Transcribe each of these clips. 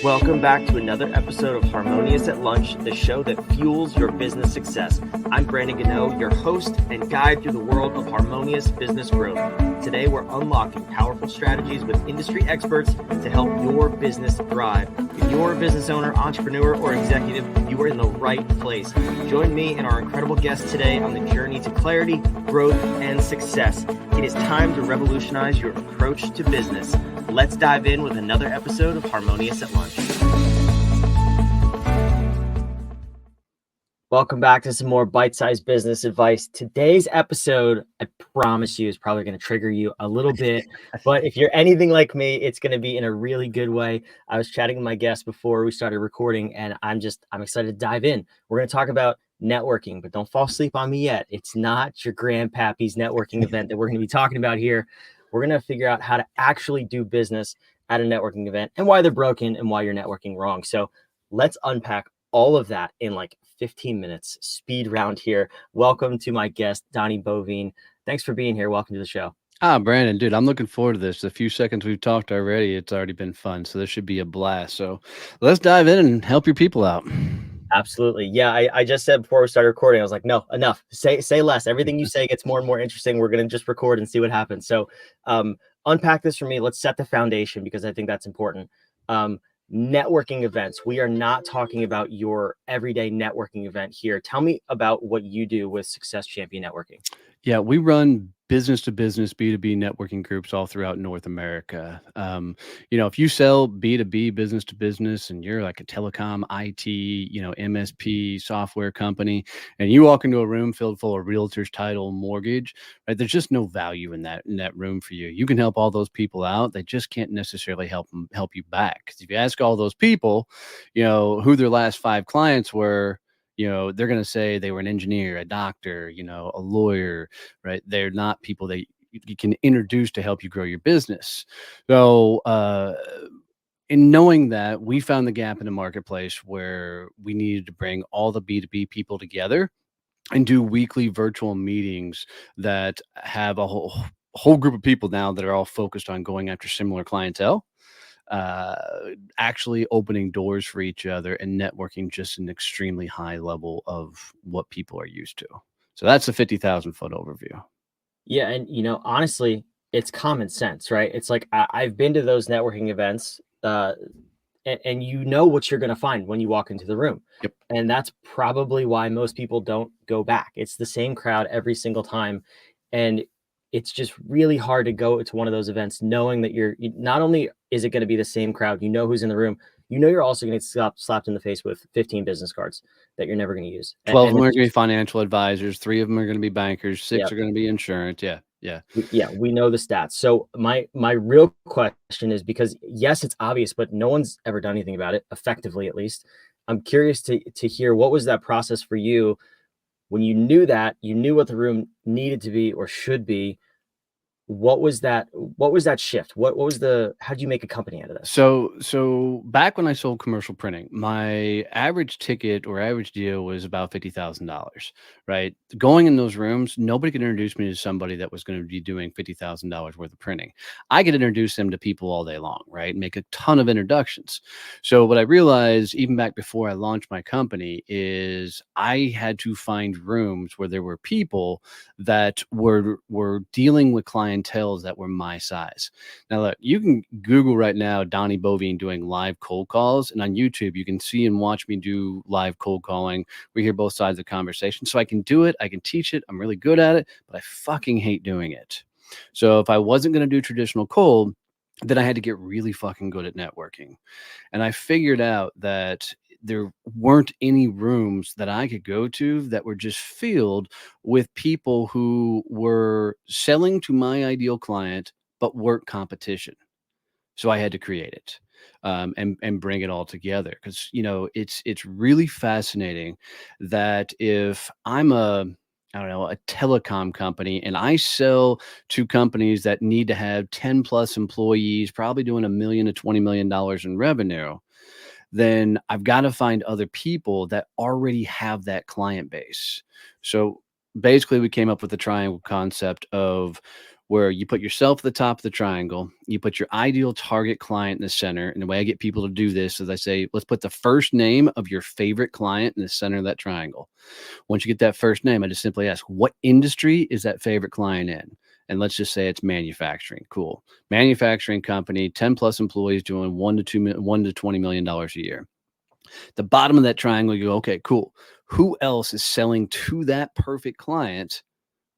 Welcome back to another episode of Harmonious at Lunch, the show that fuels your business success. I'm Brandon Gano, your host and guide through the world of harmonious business growth. Today, we're unlocking powerful strategies with industry experts to help your business thrive. If you're a business owner, entrepreneur, or executive, you are in the right place. Join me and our incredible guests today on the journey to clarity, growth, and success. It is time to revolutionize your approach to business. Let's dive in with another episode of Harmonious at Lunch. Welcome back to some more bite-sized business advice. Today's episode, I promise you, is probably going to trigger you a little bit. But if you're anything like me, it's going to be in a really good way. I was chatting with my guest before we started recording, and I'm excited to dive in. We're going to talk about networking, but don't fall asleep on me yet. It's not your grandpappy's networking event that we're going to be talking about here. We're going to figure out how to actually do business at a networking event and why they're broken and why you're networking wrong. So let's unpack all of that in like 15 minutes, speed round here. Welcome to my guest, Donnie Boivin. Thanks for being here. Welcome to the show. Brandon, dude, I'm looking forward to this. The few seconds we've talked already, it's already been fun. So this should be a blast. So let's dive in and help your people out. Absolutely. Yeah, I just said before we started recording, I was like, no, enough. Say less. Everything you say gets more and more interesting. We're going to just record and see what happens. So unpack this for me. Let's set the foundation because I think that's important. Networking events. We are not talking about your everyday networking event here. Tell me about what you do with Success Champion Networking. Yeah, we run business to business B2B networking groups all throughout North America. If you sell B2B business to business and you're like a telecom, IT, MSP software company, and you walk into a room filled full of realtors, title, mortgage, right? There's just no value in that room for you. You can help all those people out. They just can't necessarily help you back. Because if you ask all those people, who their last 5 clients were, they're going to say they were an engineer, a doctor, a lawyer, right? They're not people that you can introduce to help you grow your business. So, in knowing that, we found the gap in the marketplace where we needed to bring all the B2B people together and do weekly virtual meetings that have a whole group of people now that are all focused on going after similar clientele. Actually opening doors for each other and networking just an extremely high level of what people are used to. So that's a 50,000 foot overview. Yeah. And, honestly, it's common sense, right? It's like I've been to those networking events and you know what you're going to find when you walk into the room. Yep. And that's probably why most people don't go back. It's the same crowd every single time. And it's just really hard to go to one of those events knowing that you're not only is it going to be the same crowd, who's in the room, you're also going to get slapped in the face with 15 business cards that you're never going to use. 12 of them are going to be financial advisors. 3 of them are going to be bankers. 6 are going to be insurance. Yeah. We know the stats. So my real question is, because yes, it's obvious, but no one's ever done anything about it, effectively at least. I'm curious to hear, what was that process for you when you knew what the room needed to be or should be? What was that shift? How did you make a company out of this? So back when I sold commercial printing, my average ticket or average deal was about $50,000, right? Going in those rooms, nobody could introduce me to somebody that was going to be doing $50,000 worth of printing. I could introduce them to people all day long, right? Make a ton of introductions. So what I realized even back before I launched my company is I had to find rooms where there were people that were dealing with clientels that were my size. Now, look, you can Google right now Donnie Boivin doing live cold calls, and on YouTube, you can see and watch me do live cold calling. We hear both sides of the conversation. So I can do it. I can teach it. I'm really good at it, but I fucking hate doing it. So if I wasn't going to do traditional cold, then I had to get really fucking good at networking. And I figured out that there weren't any rooms that I could go to that were just filled with people who were selling to my ideal client, but weren't competition. So I had to create it and bring it all together. Because, it's really fascinating that if I'm a telecom company, and I sell to companies that need to have 10 plus employees, probably doing $1 million to $20 million in revenue, then I've got to find other people that already have that client base. So basically we came up with the triangle concept of where you put yourself at the top of the triangle, you put your ideal target client in the center. And the way I get people to do this is I say, let's put the first name of your favorite client in the center of that triangle. Once you get that first name, I just simply ask, what industry is that favorite client in? And let's just say it's manufacturing. Cool. Manufacturing company, 10 plus employees doing $1 to $20 million a year. The bottom of that triangle, you go, okay, cool. Who else is selling to that perfect client,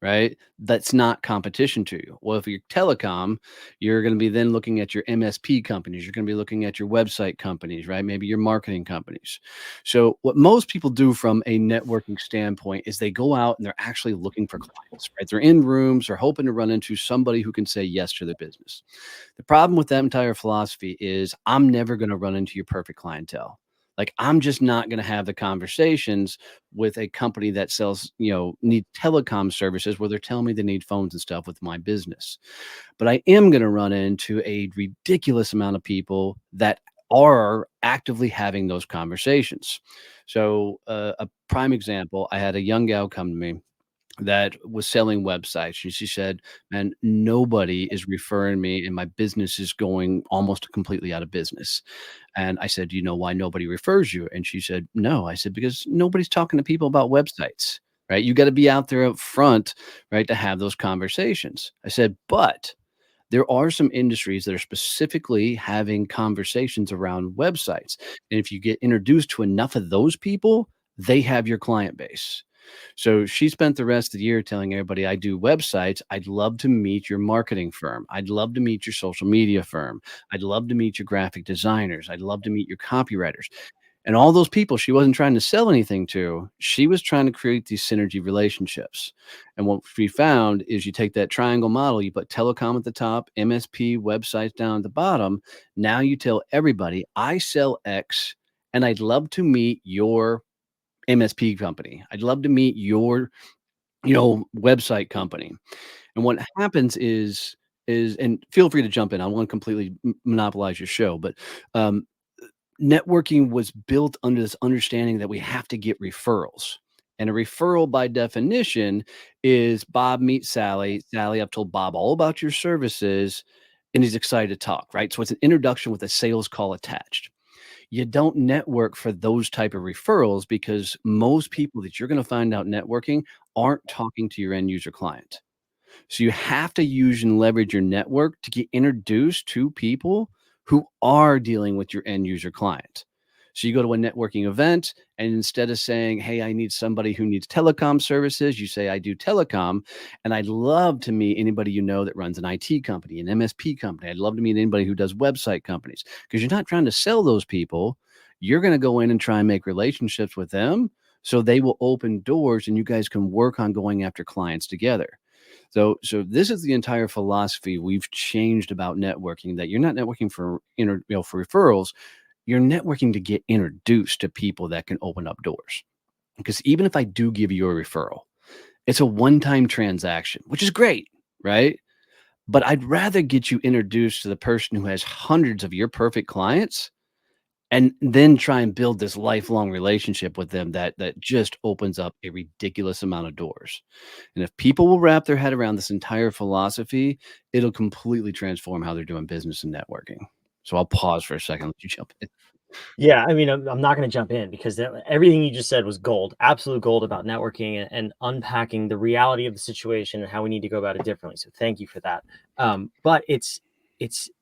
right? That's not competition to you. Well, if you're telecom, you're going to be then looking at your MSP companies. You're going to be looking at your website companies, right? Maybe your marketing companies. So what most people do from a networking standpoint is they go out and they're actually looking for clients, right? They're in rooms, they're hoping to run into somebody who can say yes to their business. The problem with that entire philosophy is I'm never going to run into your perfect clientele. Like I'm just not going to have the conversations with a company that sells, need telecom services where they're telling me they need phones and stuff with my business. But I am going to run into a ridiculous amount of people that are actively having those conversations. So, a prime example, I had a young gal come to me that was selling websites. And she said, man, nobody is referring me and my business is going almost completely out of business. And I said, "Do you know why nobody refers you?" And she said, "No." I said, "Because nobody's talking to people about websites, right? You got to be out there up front, right, to have those conversations." I said, "But there are some industries that are specifically having conversations around websites. And if you get introduced to enough of those people, they have your client base." So she spent the rest of the year telling everybody, I do websites. I'd love to meet your marketing firm. I'd love to meet your social media firm. I'd love to meet your graphic designers. I'd love to meet your copywriters. And all those people she wasn't trying to sell anything to, she was trying to create these synergy relationships. And what we found is you take that triangle model, you put telecom at the top, MSP websites down at the bottom. Now you tell everybody, I sell X and I'd love to meet your MSP company. I'd love to meet your, website company. And what happens is and feel free to jump in. I won't completely monopolize your show, but um, networking was built under this understanding that we have to get referrals. And a referral by definition is Bob meets Sally. Sally, I've told Bob all about your services and he's excited to talk, right? So it's an introduction with a sales call attached. You don't network for those type of referrals because most people that you're going to find out networking aren't talking to your end user client. So you have to use and leverage your network to get introduced to people who are dealing with your end user client. So you go to a networking event and instead of saying, "Hey, I need somebody who needs telecom services," you say, "I do telecom and I'd love to meet anybody you know that runs an IT company, an MSP company. I'd love to meet anybody who does website companies." Because you're not trying to sell those people. You're going to go in and try and make relationships with them so they will open doors and you guys can work on going after clients together. So this is the entire philosophy we've changed about networking, that you're not networking for for referrals, you're networking to get introduced to people that can open up doors. Because even if I do give you a referral, it's a one-time transaction, which is great, right? But I'd rather get you introduced to the person who has hundreds of your perfect clients and then try and build this lifelong relationship with them that just opens up a ridiculous amount of doors. And if people will wrap their head around this entire philosophy, it'll completely transform how they're doing business and networking. So I'll pause for a second, let you jump in. Yeah, I mean, I'm not going to jump in because everything you just said was gold, absolute gold about networking and unpacking the reality of the situation and how we need to go about it differently. So thank you for that. But it's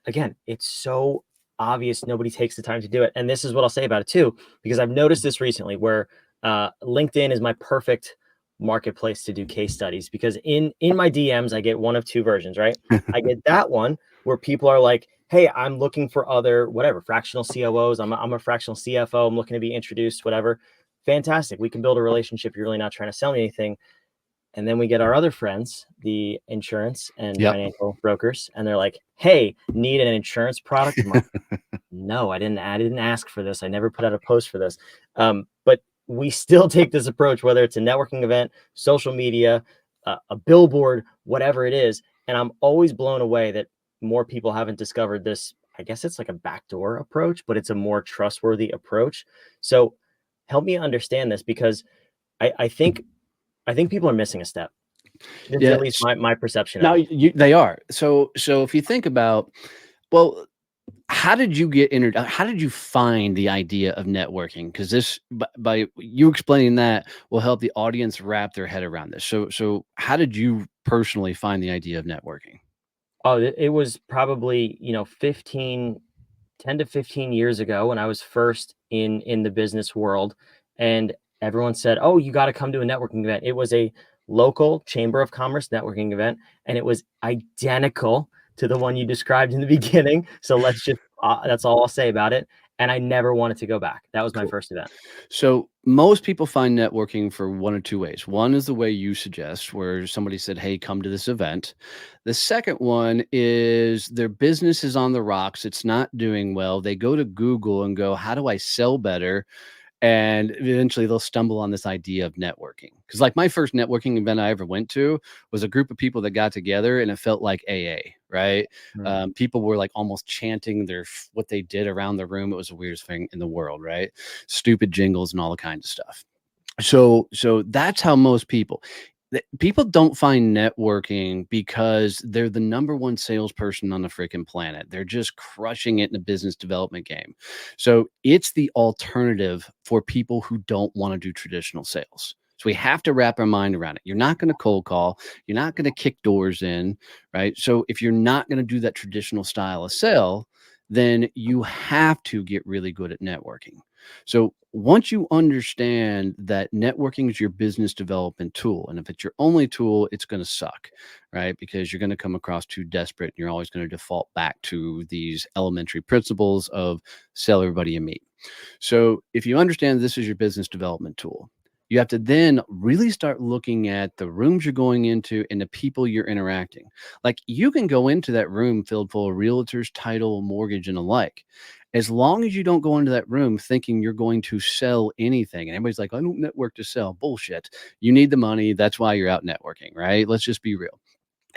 again, it's so obvious nobody takes the time to do it. And this is what I'll say about it too, because I've noticed this recently where LinkedIn is my perfect marketplace to do case studies because in my DMs I get one of two versions, right? I get that one where people are like, "Hey, I'm looking for other whatever fractional COOs. I'm a fractional CFO. I'm looking to be introduced, whatever." Fantastic. We can build a relationship. You're really not trying to sell me anything. And then we get our other friends, the insurance and Yep. financial brokers, and they're like, "Hey, need an insurance product?" I'm like, "No, I didn't. I didn't ask for this. I never put out a post for this." But we still take this approach, whether it's a networking event, social media, a billboard, whatever it is. And I'm always blown away that more people haven't discovered this. I guess it's like a backdoor approach, but it's a more trustworthy approach. So help me understand this because I think people are missing a step. This is Yeah. at least my perception of Now it. they are. So if you think about, well, how did you get entered? How did you find the idea of networking? Because this, by you explaining that, will help the audience wrap their head around this. So how did you personally find the idea of networking? Oh, it was probably, 10 to 15 years ago when I was first in the business world, and everyone said, "Oh, you got to come to a networking event." It was a local chamber of commerce networking event, and it was identical to the one you described in the beginning. So that's all I'll say about it. And I never wanted to go back. That was my Cool. first event. So most people find networking for one of two ways. One is the way you suggest, where somebody said, "Hey, come to this event." The second one is their business is on the rocks. It's not doing well. They go to Google and go, "How do I sell better?" And eventually they'll stumble on this idea of networking. Because like my first networking event I ever went to was a group of people that got together and it felt like AA, right? Mm. People were like almost chanting what they did around the room. It was the weirdest thing in the world, right? Stupid jingles and all the kinds of stuff. So that's how most people don't find networking because they're the number one salesperson on the freaking planet. They're just crushing it in the business development game. So it's the alternative for people who don't want to do traditional sales. So we have to wrap our mind around it. You're not going to cold call. You're not going to kick doors in, right? So if you're not going to do that traditional style of sale, then you have to get really good at networking. So once you understand that networking is your business development tool, and if it's your only tool, it's going to suck, right? Because you're going to come across too desperate and you're always going to default back to these elementary principles of sell everybody you meet. So if you understand this is your business development tool, you have to then really start looking at the rooms you're going into and the people you're interacting. Like you can go into that room filled full of realtors, title, mortgage, and the like. As long as you don't go into that room thinking you're going to sell anything, and everybody's like, I don't network to sell. Bullshit. You need the money. That's why you're out networking, right? Let's just be real.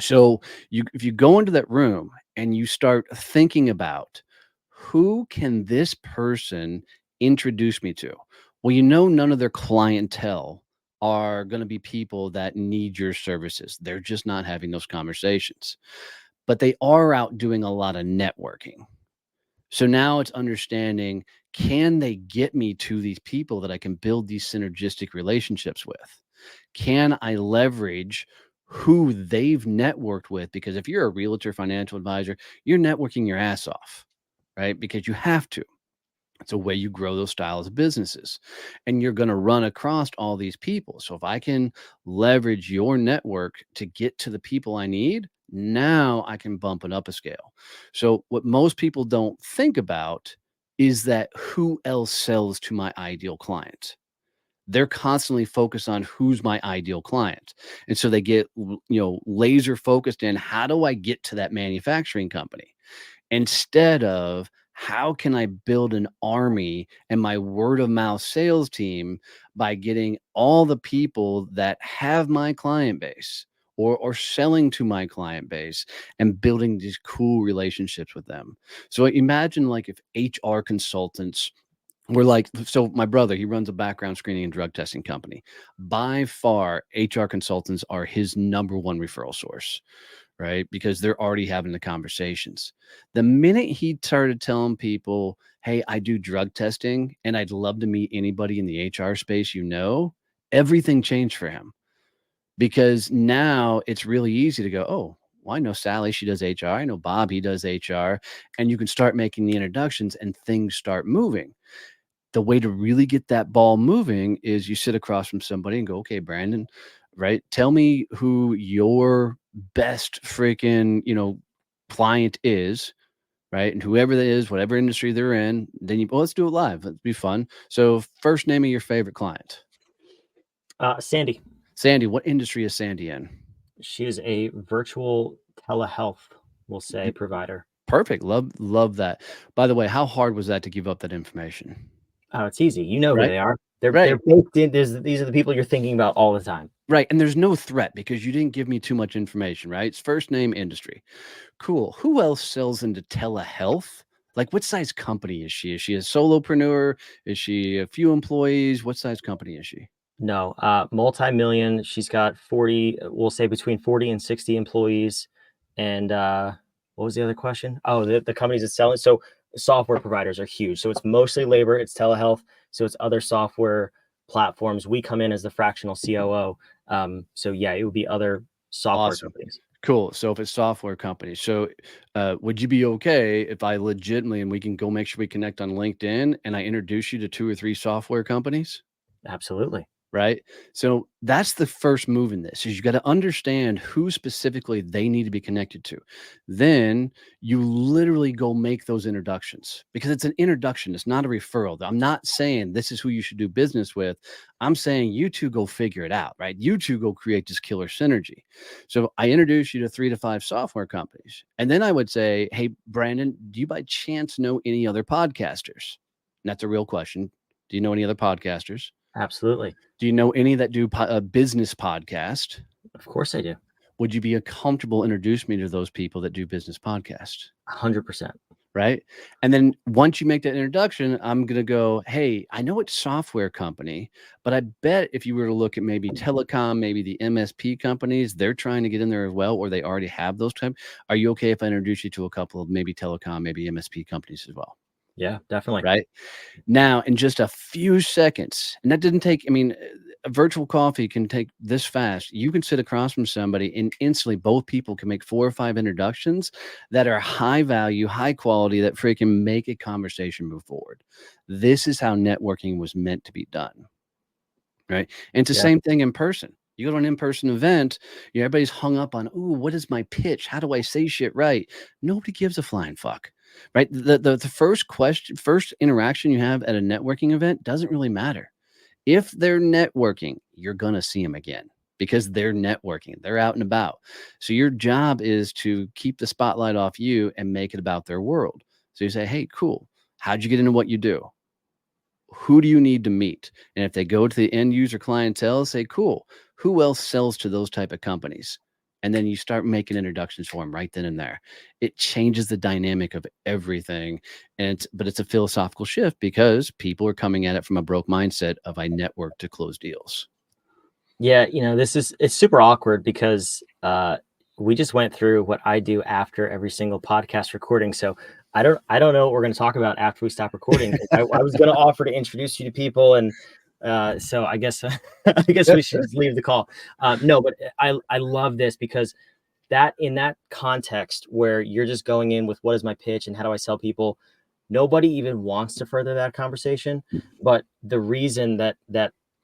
So if you go into that room and you start thinking about who can this person introduce me to? Well, none of their clientele are going to be people that need your services. They're just not having those conversations, but they are out doing a lot of networking. So now it's understanding, can they get me to these people that I can build these synergistic relationships with? Can I leverage who they've networked with? Because if you're a realtor, financial advisor, you're networking your ass off, right? Because you have to. It's a way you grow those styles of businesses. And you're going to run across all these people. So if I can leverage your network to get to the people I need, now I can bump it up a scale. So what most people don't think about is that who else sells to my ideal client? They're constantly focused on who's my ideal client. And so they get, laser focused in how do I get to that manufacturing company? Instead of how can I build an army and my word of mouth sales team by getting all the people that have my client base or selling to my client base and building these cool relationships with them. So imagine like if HR consultants were like, so my brother, he runs a background screening and drug testing company. By far, HR consultants are his number one referral source, right? Because they're already having the conversations. The minute he started telling people, hey, I do drug testing and I'd love to meet anybody in the HR space, everything changed for him because now it's really easy to go, oh, well, I know Sally, she does HR. I know Bob, he does HR. And you can start making the introductions and things start moving. The way to really get that ball moving is you sit across from somebody and go, okay, Brandon, right? Tell me who your best freaking, client is, right? And whoever that is, whatever industry they're in, then let's do it live. Let's be fun. So first name of your favorite client. Sandy, Sandy, what industry is Sandy in? she is a virtual telehealth, we'll say, provider. Perfect. Love that. By the way, how hard was that to give up that information? Oh, it's easy. You know who Right? they are. They're Right. baked in. These are the people you're thinking about all the time. Right. And there's no threat because you didn't give me too much information, right? It's first name industry. Cool. Who else sells into telehealth? Like what size company is she? Is she a solopreneur? Is she a few employees? What size company is she? No, multi-million. She's got 40, we'll say between 40 and 60 employees. And what was the other question? Oh, the companies it's selling. So software providers are huge. So it's mostly labor, it's telehealth. So it's other software platforms. We come in as the fractional COO. So yeah, it would be other software Awesome. companies. Cool. So if it's software companies, so would you be okay if I legitimately, and we can go make sure we connect on LinkedIn and I introduce you to 2 or 3 software companies? Absolutely. Right? So that's the first move in this is you got to understand who specifically they need to be connected to. Then you literally go make those introductions because it's an introduction. It's not a referral. I'm not saying this is who you should do business with. I'm saying you two go figure it out, right? You two go create this killer synergy. So I introduce you to 3 to 5 software companies. And then I would say, hey, Brandon, do you by chance know any other podcasters? And that's a real question. Do you know any other podcasters? Absolutely. Do you know any that do a business podcast? Of course I do. Would you be comfortable introduce me to those people that do business podcasts? 100%. Right. And then once you make that introduction, I'm going to go, hey, I know it's software company, but I bet if you were to look at maybe telecom, maybe the MSP companies, they're trying to get in there as well, or they already have those type. Are you okay if I introduce you to a couple of maybe telecom, maybe MSP companies as well? Yeah, definitely. Right. Now, in just a few seconds, and that didn't take, I mean, a virtual coffee can take this fast. You can sit across from somebody and instantly both people can make 4 or 5 introductions that are high value, high quality, that freaking make a conversation move forward. This is how networking was meant to be done. Right. And it's the Yeah. same thing in person. You go to an in-person event, everybody's hung up on, ooh, what is my pitch? How do I say shit right? Nobody gives a flying fuck. Right. The first question, first interaction you have at a networking event doesn't really matter. If they're networking, you're gonna see them again because they're networking. They're out and about. So your job is to keep the spotlight off you and make it about their world. So you say, hey, cool. How'd you get into what you do? Who do you need to meet? And if they go to the end user clientele, say, cool, who else sells to those type of companies? And then you start making introductions for them right then and there. It changes the dynamic of everything. But it's a philosophical shift because people are coming at it from a broke mindset of I network to close deals. Yeah, it's super awkward because we just went through what I do after every single podcast recording. So I don't know what we're going to talk about after we stop recording. 'Cause I was going to offer to introduce you to people, and so I guess I guess we should just leave the call. No, but I love this because that in that context where you're just going in with what is my pitch and how do I sell people, nobody even wants to further that conversation. But the reason that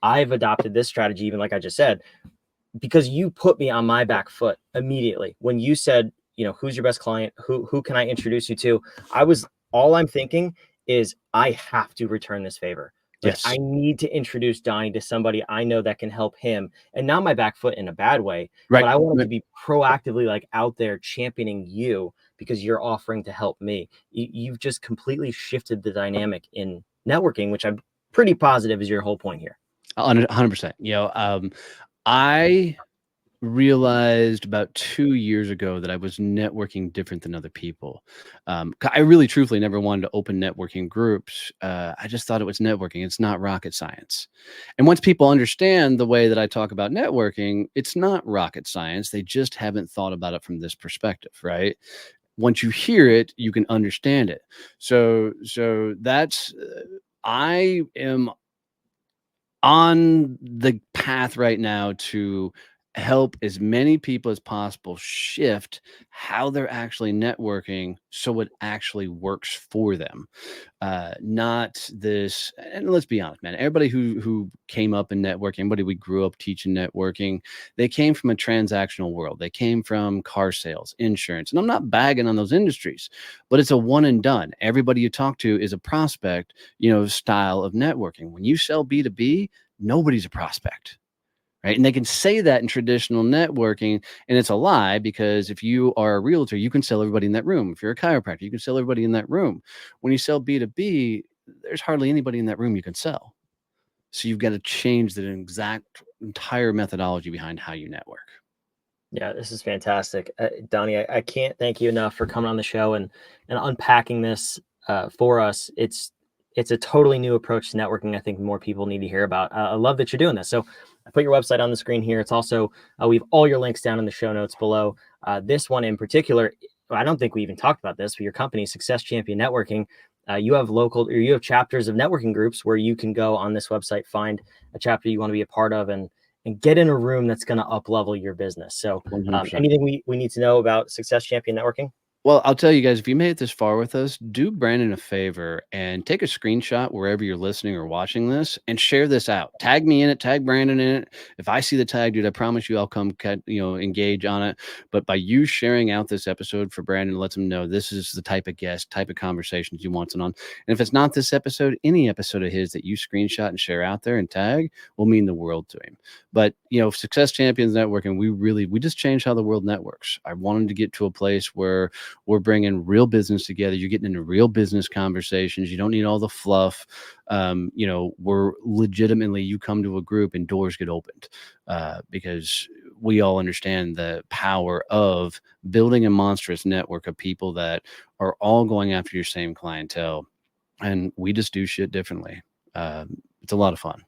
I've adopted this strategy, even like I just said, because you put me on my back foot immediately when you said, who's your best client? Who can I introduce you to? All I'm thinking is I have to return this favor. Like I Yes. need to introduce Donnie to somebody I know that can help him, and not my back foot in a bad way, but Right. I want him to be proactively like out there championing you because you're offering to help me. You've just completely shifted the dynamic in networking, which I'm pretty positive is your whole point here. 100%. I realized about 2 years ago that I was networking different than other people. I really truthfully never wanted to open networking groups. I just thought it was networking. It's not rocket science. And once people understand the way that I talk about networking, it's not rocket science. They just haven't thought about it from this perspective, right? Once you hear it, you can understand it. So that's I am on the path right now to help as many people as possible shift how they're actually networking so it actually works for them, not this. And let's be honest, man, everybody who came up in networking, everybody we grew up teaching networking, they came from a transactional world. They came from car sales, insurance, and I'm not bagging on those industries, but it's a one and done. Everybody you talk to is a prospect, style of networking. When you sell B2B, nobody's a prospect, right? And they can say that in traditional networking, and it's a lie because if you are a realtor, you can sell everybody in that room. If you're a chiropractor, you can sell everybody in that room. When you sell B2B, there's hardly anybody in that room you can sell. So you've got to change the entire methodology behind how you network. Yeah, this is fantastic. Donnie, I can't thank you enough for coming on the show and unpacking this for us. it's a totally new approach to networking. I think more people need to hear about. I love that you're doing this. So I put your website on the screen here. It's also, we have all your links down in the show notes below. This one in particular, I don't think we even talked about this, but your company, Success Champion Networking, you have chapters of networking groups where you can go on this website, find a chapter you want to be a part of, and get in a room that's going to up level your business. So anything we need to know about Success Champion Networking? Well, I'll tell you guys, if you made it this far with us, do Brandon a favor and take a screenshot wherever you're listening or watching this and share this out. Tag me in it, tag Brandon in it. If I see the tag, dude, I promise you I'll come, engage on it. But by you sharing out this episode for Brandon, lets him know this is the type of guest, type of conversations you want on. And if it's not this episode, any episode of his that you screenshot and share out there and tag will mean the world to him. But, Success Champions Networking, we just changed how the world networks. I wanted to get to a place where we're bringing real business together. You're getting into real business conversations. You don't need all the fluff. We're legitimately, you come to a group and doors get opened because we all understand the power of building a monstrous network of people that are all going after your same clientele. And we just do shit differently. It's a lot of fun.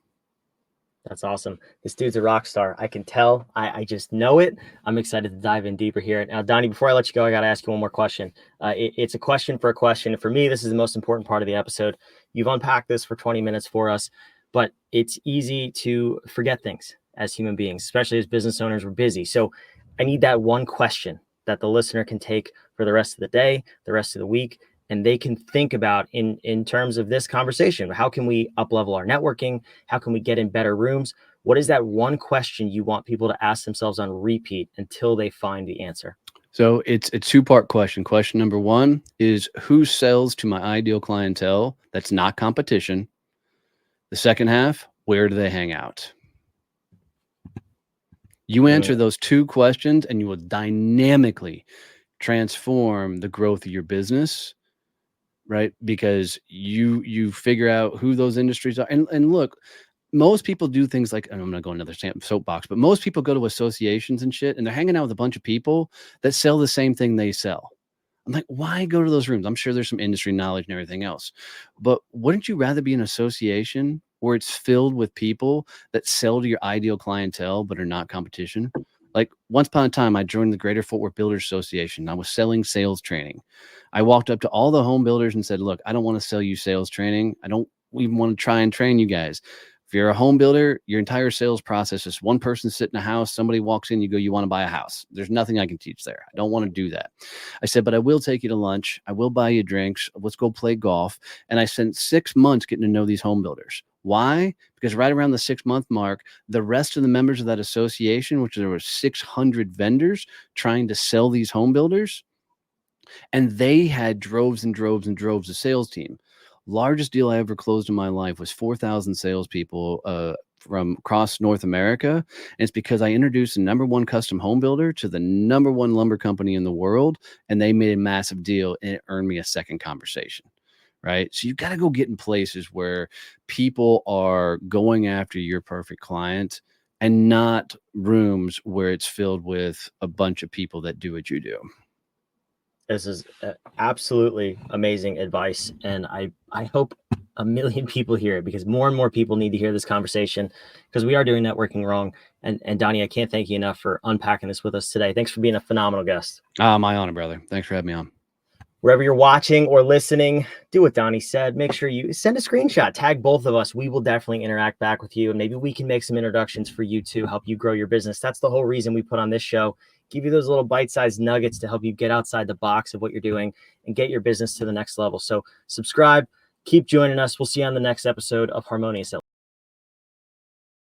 That's awesome. This dude's a rock star. I can tell. I just know it. I'm excited to dive in deeper here. Now, Donnie, before I let you go, I got to ask you one more question. It's a question for a question. For me, this is the most important part of the episode. You've unpacked this for 20 minutes for us, but it's easy to forget things as human beings, especially as business owners. We're busy. So I need that one question that the listener can take for the rest of the day, the rest of the week, and they can think about in terms of this conversation. How can we up-level our networking? How can we get in better rooms? What is that one question you want people to ask themselves on repeat until they find the answer? So it's a two-part question. Question number one is, who sells to my ideal clientele that's not competition? The second half, where do they hang out? You answer those two questions and you will dynamically transform the growth of your business, right? Because you figure out who those industries are. And look, most people do things like, and I'm going to go another soapbox, but most people go to associations and shit, and they're hanging out with a bunch of people that sell the same thing they sell. I'm like, why go to those rooms? I'm sure there's some industry knowledge and everything else, but wouldn't you rather be in an association where it's filled with people that sell to your ideal clientele, but are not competition? Like, once upon a time, I joined the Greater Fort Worth Builders Association. I was selling sales training. I walked up to all the home builders and said, look, I don't want to sell you sales training. I don't even want to try and train you guys. If you're a home builder, your entire sales process is one person sitting in a house. Somebody walks in, you go, you want to buy a house. There's nothing I can teach there. I don't want to do that. I said, but I will take you to lunch. I will buy you drinks. Let's go play golf. And I spent 6 months getting to know these home builders. Why? Because right around the 6-month mark, the rest of the members of that association, which there were 600 vendors trying to sell these home builders, and they had droves and droves and droves of sales team. Largest deal I ever closed in my life was 4,000 salespeople from across North America. And it's because I introduced the #1 custom home builder to the #1 lumber company in the world, and they made a massive deal, and it earned me a second conversation. Right. So you got to go get in places where people are going after your perfect client, and not rooms where it's filled with a bunch of people that do what you do. This is absolutely amazing advice. And I hope a million people hear it, because more and more people need to hear this conversation, because we are doing networking wrong. And Donnie, I can't thank you enough for unpacking this with us today. Thanks for being a phenomenal guest. My honor, brother. Thanks for having me on. Wherever you're watching or listening, do what Donnie said. Make sure you send a screenshot, tag both of us. We will definitely interact back with you. And maybe we can make some introductions for you to help you grow your business. That's the whole reason we put on this show. Give you those little bite-sized nuggets to help you get outside the box of what you're doing and get your business to the next level. So subscribe, keep joining us. We'll see you on the next episode of Harmonious.